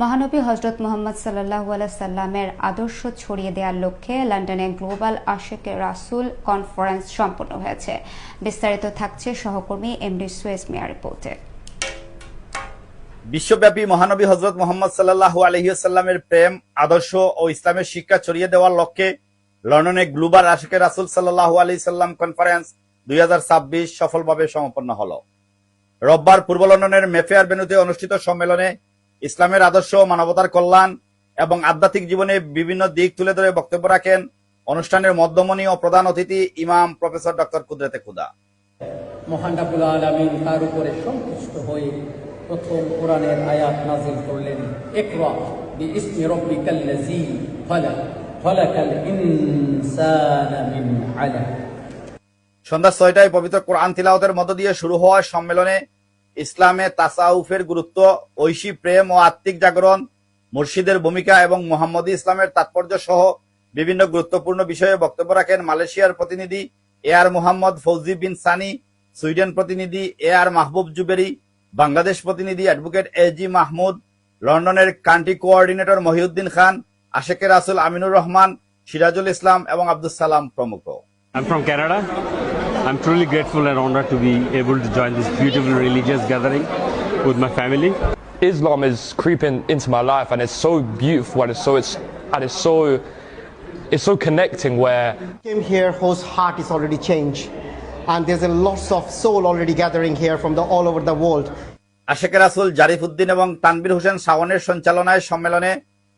মহানবী হযরত মুহাম্মদ সাল্লাল্লাহু আলাইহি সাল্লামের আদর্শ ছড়িয়ে দেওয়ার লক্ষ্যে লন্ডনে গ্লোবাল আশিকে রাসূল কনফারেন্স সম্পন্ন হয়েছে। বিস্তারিত থাকছে সহকর্মী এমডি সুয়েজ মিয়া রিপোর্টে। বিশ্বব্যাপী মহানবী হযরত মুহাম্মদ সাল্লাল্লাহু আলাইহি ওয়াসাল্লামের প্রেম, আদর্শ ও ইসলামের শিক্ষা ছড়িয়ে দেওয়ার লক্ষ্যে লন্ডনে গ্লোবাল আশিকে রাসূল সাল্লাল্লাহু আলাইহি সাল্লাম কনফারেন্স 2026 সফলভাবে সম্পন্ন হলো। রোববার পূর্ব লন্ডনের মেফেয়ার ভেন্যুতে অনুষ্ঠিত সম্মেলনে ইসলামের আদর্শ, মানবতার কল্যাণ এবং আধ্যাত্মিক জীবনে বিভিন্ন দিক তুলে ধরে বক্তব্য রাখেন অনুষ্ঠানের মধ্যমণি ও প্রধান অতিথি ইমাম প্রফেসর ডক্টর কুদরতে খুদা। মহান রব্বুল আলামিন তার উপরে সন্তুষ্ট হয়ে প্রথম কোরআনের আয়াত নাযিল করলেন, ইকরা বিইসমি রাব্বিকাল্লাযী খালাক খালাকাল ইনসানা মিন আলাক। সন্ধ্যা 6টায় পবিত্র কোরআন তিলাওয়াতের মধ্য দিয়ে শুরু হওয়া সম্মেলনে ইসলামে তাসাউফের গুরুত্ব, ঐশী প্রেম ও আত্মিক জাগরণ, মুর্শিদের ভূমিকা এবং মুহাম্মদী ইসলামের তাৎপর্য সহ বিভিন্ন গুরুত্বপূর্ণ বিষয়ে বক্তব্য রাখেন মালয়েশিয়ার প্রতিনিধি এআর মুহাম্মদ ফৌজি বিন সানি, সুইডেন প্রতিনিধি এআর মাহবুব জুবেরি, বাংলাদেশ প্রতিনিধি অ্যাডভোকেট এজি মাহমুদ, লন্ডনের কান্ট্রি কোঅর্ডিনেটর মহিউদ্দিন খান, আশেকে রাসূল আমিনুর রহমান, সিরাজুল ইসলাম এবং আব্দুল সালাম প্রমুখ। I'm from Canada. I'm truly grateful and honored to be able to join this beautiful religious gathering with my family. Islam is creeping into my life, and it's so beautiful, and it's so connecting. Where came here, whose heart is already changed, and there's a lots of soul already gathering here from all over the world. আশেকে রাসূল জারিফউদ্দিন এবং তানভীর হোসেন শাওনের সঞ্চালনায় সম্মেলনে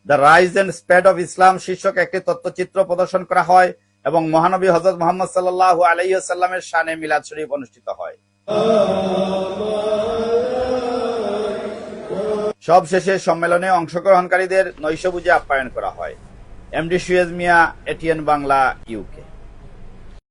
the rise and spread of Islam শীর্ষক একটি তথ্যচিত্র প্রদর্শন করা হয় এবং মহানবী হযরত মুহাম্মদ সাল্লাল্লাহু আলাইহি ওয়াসাল্লামের শানে মিলাদ শরীফ অনুষ্ঠিত হয়। সব শেষে সম্মেলনে অংশগ্রহণকারীদের নৈশভোজে আপ্যায়ন করা হয়। এমডি সুয়েজ মিয়া, এটিএন বাংলা, ইউকে।